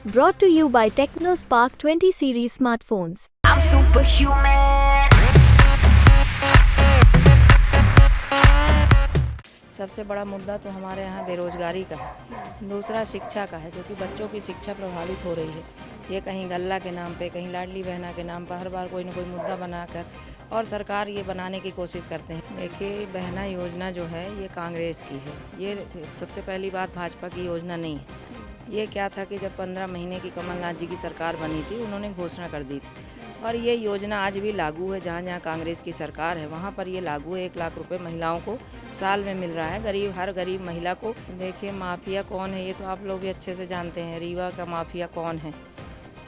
Brought to you by TechnoSpark 20 series smartphones. I'm superhuman. सबसे बड़ा मुद्दा तो हमारे यहाँ बेरोजगारी का है। दूसरा शिक्षा का है, क्योंकि बच्चों की शिक्षा प्रभावित हो रही है। ये कहीं गल्ला के नाम पे, कहीं लाडली बहना के नाम पर हर बार कोई ना कोई मुद्दा बनाकर और सरकार ये बनाने की कोशिश करते हैं। देखिए, बहना योजना जो है ये कांग्रेस की है। ये सबसे पहली बात भाजपा की योजना नहीं है। ये क्या था कि जब 15 महीने की कमलनाथ जी की सरकार बनी थी, उन्होंने घोषणा कर दी थी और ये योजना आज भी लागू है। जहाँ जहाँ कांग्रेस की सरकार है वहाँ पर ये लागू है। 1 लाख रुपए महिलाओं को साल में मिल रहा है, हर गरीब महिला को। देखिए, माफिया कौन है ये तो आप लोग भी अच्छे से जानते हैं। रीवा का माफिया कौन है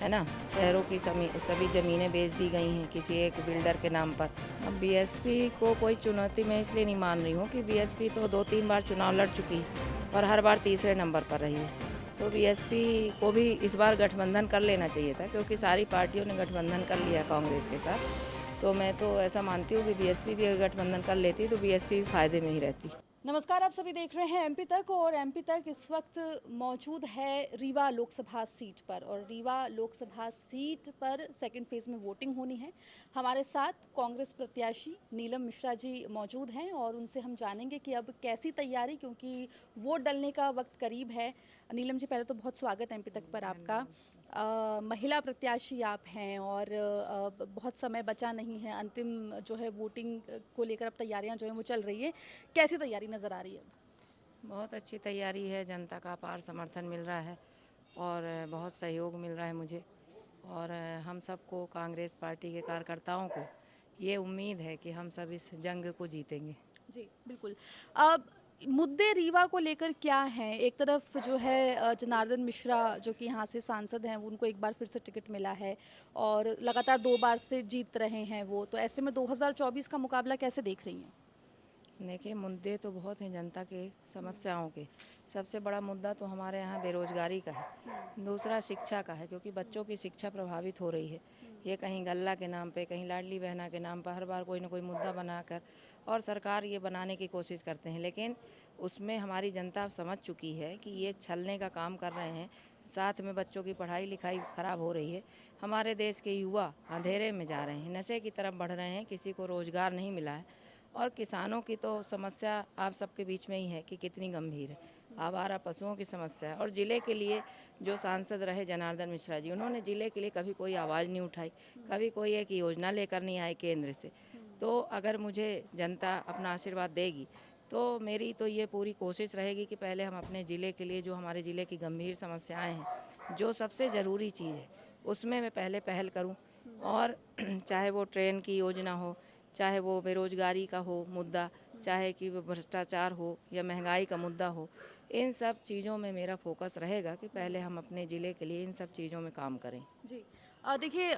ना। शहरों की सभी ज़मीनें बेच दी गई हैं किसी एक बिल्डर के नाम पर। अब बीएसपी को कोई चुनौती मैं इसलिए नहीं मान रही हूँ कि बीएसपी तो 2-3 बार चुनाव लड़ चुकी है और हर बार तीसरे नंबर पर रही है। तो बीएसपी को भी इस बार गठबंधन कर लेना चाहिए था, क्योंकि सारी पार्टियों ने गठबंधन कर लिया कांग्रेस के साथ। तो मैं तो ऐसा मानती हूँ कि बीएसपी भी अगर गठबंधन कर लेती तो बीएसपी भी फायदे में ही रहती। नमस्कार, आप सभी देख रहे हैं एमपी तक और एमपी तक इस वक्त मौजूद है रीवा लोकसभा सीट पर और रीवा लोकसभा सीट पर सेकंड फेज में वोटिंग होनी है। हमारे साथ कांग्रेस प्रत्याशी नीलम मिश्रा जी मौजूद हैं और उनसे हम जानेंगे कि अब कैसी तैयारी, क्योंकि वोट डलने का वक्त करीब है। नीलम जी, पहले तो बहुत स्वागत है एमपी तक पर आपका। महिला प्रत्याशी आप हैं और बहुत समय बचा नहीं है। अंतिम जो है वोटिंग को लेकर अब तैयारियां जो है वो चल रही है। कैसी तैयारी नज़र आ रही है? बहुत अच्छी तैयारी है। जनता का अपार समर्थन मिल रहा है और बहुत सहयोग मिल रहा है मुझे। और हम सबको, कांग्रेस पार्टी के कार्यकर्ताओं को ये उम्मीद है कि हम सब इस जंग को जीतेंगे। जी बिल्कुल। अब मुद्दे रीवा को लेकर क्या हैं? एक तरफ जो है जनार्दन मिश्रा जो कि यहाँ से सांसद हैं, उनको एक बार फिर से टिकट मिला है और लगातार 2 बार से जीत रहे हैं वो। तो ऐसे में 2024 का मुकाबला कैसे देख रही हैं? देखिए, मुद्दे तो बहुत हैं जनता के, समस्याओं के। सबसे बड़ा मुद्दा तो हमारे यहाँ बेरोजगारी का है। दूसरा शिक्षा का है, क्योंकि बच्चों की शिक्षा प्रभावित हो रही है। ये कहीं गल्ला के नाम पे, कहीं लाडली बहना के नाम पर हर बार कोई ना कोई मुद्दा बनाकर और सरकार ये बनाने की कोशिश करते हैं। लेकिन उसमें हमारी जनता अब समझ चुकी है कि ये छलने का काम कर रहे हैं। साथ में बच्चों की पढ़ाई लिखाई ख़राब हो रही है। हमारे देश के युवा अंधेरे में जा रहे हैं, नशे की तरफ बढ़ रहे हैं, किसी को रोज़गार नहीं मिला है। और किसानों की तो समस्या आप सबके बीच में ही है कि कितनी गंभीर है। आवारा पशुओं की समस्या है। और ज़िले के लिए जो सांसद रहे जनार्दन मिश्रा जी, उन्होंने ज़िले के लिए कभी कोई आवाज़ नहीं उठाई, कभी कोई एक योजना लेकर नहीं आए केंद्र से। तो अगर मुझे जनता अपना आशीर्वाद देगी तो मेरी तो ये पूरी कोशिश रहेगी कि पहले हम अपने ज़िले के लिए, जो हमारे ज़िले की गंभीर समस्याएँ हैं, जो सबसे ज़रूरी चीज़ है, उसमें मैं पहले पहल करूँ। और चाहे वो ट्रेन की योजना हो, चाहे वो बेरोजगारी का हो मुद्दा, चाहे कि वो भ्रष्टाचार हो या महंगाई का मुद्दा हो, इन सब चीज़ों में मेरा फोकस रहेगा कि पहले हम अपने ज़िले के लिए इन सब चीज़ों में काम करें। जी। देखिए,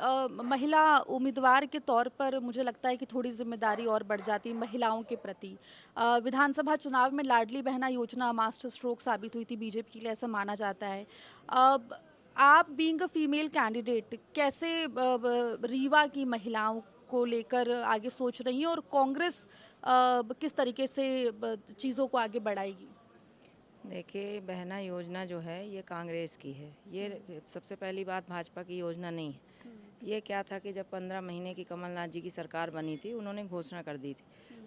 महिला उम्मीदवार के तौर पर मुझे लगता है कि थोड़ी ज़िम्मेदारी और बढ़ जाती है महिलाओं के प्रति। विधानसभा चुनाव में लाडली बहना योजना मास्टर स्ट्रोक साबित हुई थी बीजेपी के लिए, ऐसा माना जाता है। अब आप बीइंग अ फीमेल कैंडिडेट कैसे रीवा की महिलाओं को लेकर आगे सोच रही हैं और कांग्रेस किस तरीके से चीज़ों को आगे बढ़ाएगी? देखिए, बहना योजना जो है ये कांग्रेस की है। ये सबसे पहली बात भाजपा की योजना नहीं है। ये क्या था कि जब 15 महीने की कमलनाथ जी की सरकार बनी थी, उन्होंने घोषणा कर दी थी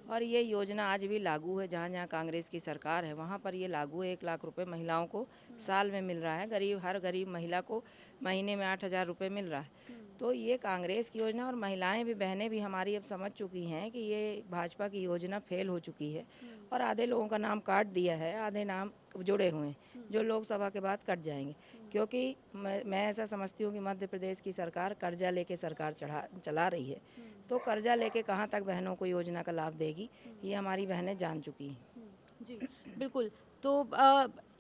और ये योजना आज भी लागू है। जहाँ जहाँ कांग्रेस की सरकार है वहाँ पर ये लागू है। 1 लाख रुपए महिलाओं को साल में मिल रहा है, हर गरीब महिला को महीने में 8,000 रुपये मिल रहा है। तो ये कांग्रेस की योजना, और महिलाएं भी, बहनें भी हमारी अब समझ चुकी हैं कि ये भाजपा की योजना फेल हो चुकी है और आधे लोगों का नाम काट दिया है, आधे नाम जुड़े हुए हैं जो लोकसभा के बाद कट जाएंगे। क्योंकि मैं ऐसा समझती हूँ कि मध्य प्रदेश की सरकार कर्जा लेके सरकार चला रही है। तो कर्जा लेके कहाँ तक बहनों को योजना का लाभ देगी, ये हमारी बहनें जान चुकी हैं। जी, बिल्कुल। तो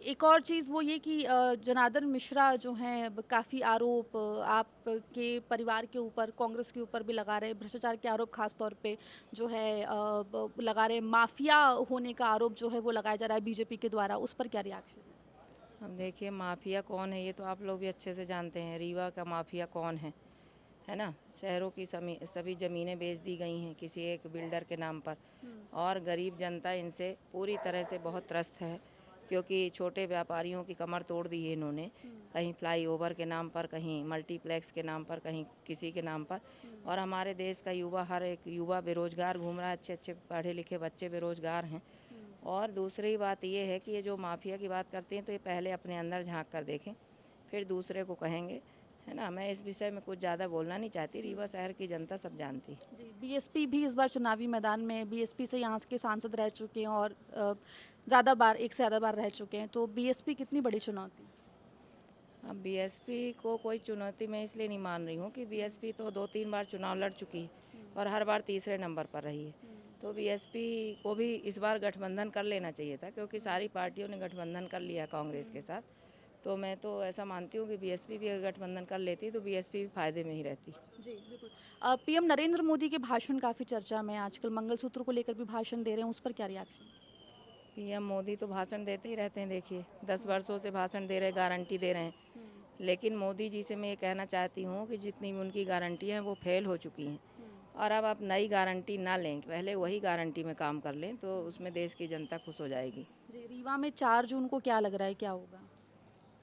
एक और चीज़ वो ये कि जनार्दन मिश्रा जो हैं काफ़ी आरोप आपके परिवार के ऊपर, कांग्रेस के ऊपर भी लगा रहे हैं। भ्रष्टाचार के आरोप ख़ास तौर पे जो है लगा रहे हैं। माफिया होने का आरोप जो है वो लगाया जा रहा है बीजेपी के द्वारा। उस पर क्या रिएक्शन है? अब देखिए, माफिया कौन है ये तो आप लोग भी अच्छे से जानते हैं। रीवा का माफिया कौन है ना। शहरों की सभी ज़मीनें बेच दी गई हैं किसी एक बिल्डर के नाम पर और गरीब जनता इनसे पूरी तरह से बहुत त्रस्त है। क्योंकि छोटे व्यापारियों की कमर तोड़ दी है इन्होंने, कहीं फ्लाईओवर के नाम पर, कहीं मल्टीप्लेक्स के नाम पर, कहीं किसी के नाम पर। और हमारे देश का युवा, हर एक युवा बेरोजगार घूम रहा है, अच्छे अच्छे पढ़े लिखे बच्चे बेरोजगार हैं। और दूसरी बात ये है कि ये जो माफिया की बात करते हैं तो ये पहले अपने अंदर झांक कर देखें, फिर दूसरे को कहेंगे, है ना। मैं इस विषय में कुछ ज़्यादा बोलना नहीं चाहती, रीवा शहर की जनता सब जानती है। जी, बीएसपी भी इस बार चुनावी मैदान में, बीएसपी से यहाँ के सांसद रह चुके हैं और ज़्यादा बार, एक से ज़्यादा बार रह चुके हैं, तो बीएसपी कितनी बड़ी चुनौती? अब बीएसपी को कोई चुनौती मैं इसलिए नहीं मान रही हूँ कि बीएसपी तो 2-3 बार चुनाव लड़ चुकी है और हर बार तीसरे नंबर पर रही है। तो बीएसपी को भी इस बार गठबंधन कर लेना चाहिए था, क्योंकि सारी पार्टियों ने गठबंधन कर लिया कांग्रेस के साथ। तो मैं तो ऐसा मानती हूँ कि बीएसपी भी अगर गठबंधन कर लेती तो बीएसपी भी फायदे में ही रहती। जी, बिल्कुल। पीएम नरेंद्र मोदी के भाषण काफ़ी चर्चा में है आजकल, मंगलसूत्र को लेकर भी भाषण दे रहे हैं, उस पर क्या रिएक्शन? पीएम मोदी तो भाषण देते ही रहते हैं, देखिए 10 वर्षों से भाषण दे रहे हैं, गारंटी दे रहे हैं। लेकिन मोदी जी से मैं ये कहना चाहती हूँ कि जितनी भी उनकी गारंटी हैं वो फेल हो चुकी हैं, और अब आप नई गारंटी ना लें, पहले वही गारंटी में काम कर लें तो उसमें देश की जनता खुश हो जाएगी। जी, रीवा में 4 जून को क्या लग रहा है, क्या होगा?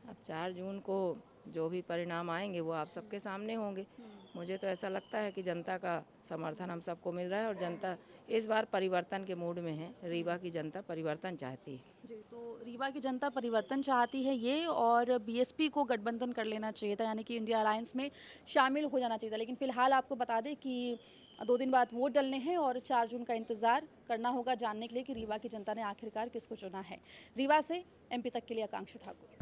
अब 4 जून को जो भी परिणाम आएंगे वो आप सबके सामने होंगे। मुझे तो ऐसा लगता है कि जनता का समर्थन हम सबको मिल रहा है और जनता इस बार परिवर्तन के मूड में है। रीवा की जनता परिवर्तन चाहती है। जी, तो रीवा की जनता परिवर्तन चाहती है ये, और बीएसपी को गठबंधन कर लेना चाहिए था, यानी कि इंडिया अलायंस में शामिल हो जाना चाहिए था। लेकिन फिलहाल आपको बता दें कि 2 दिन बाद वोट डलने हैं और 4 जून का इंतज़ार करना होगा जानने के लिए कि रीवा की जनता ने आखिरकार किसको चुना है। रीवा से एमपी तक के लिए आकांक्षा ठाकुर।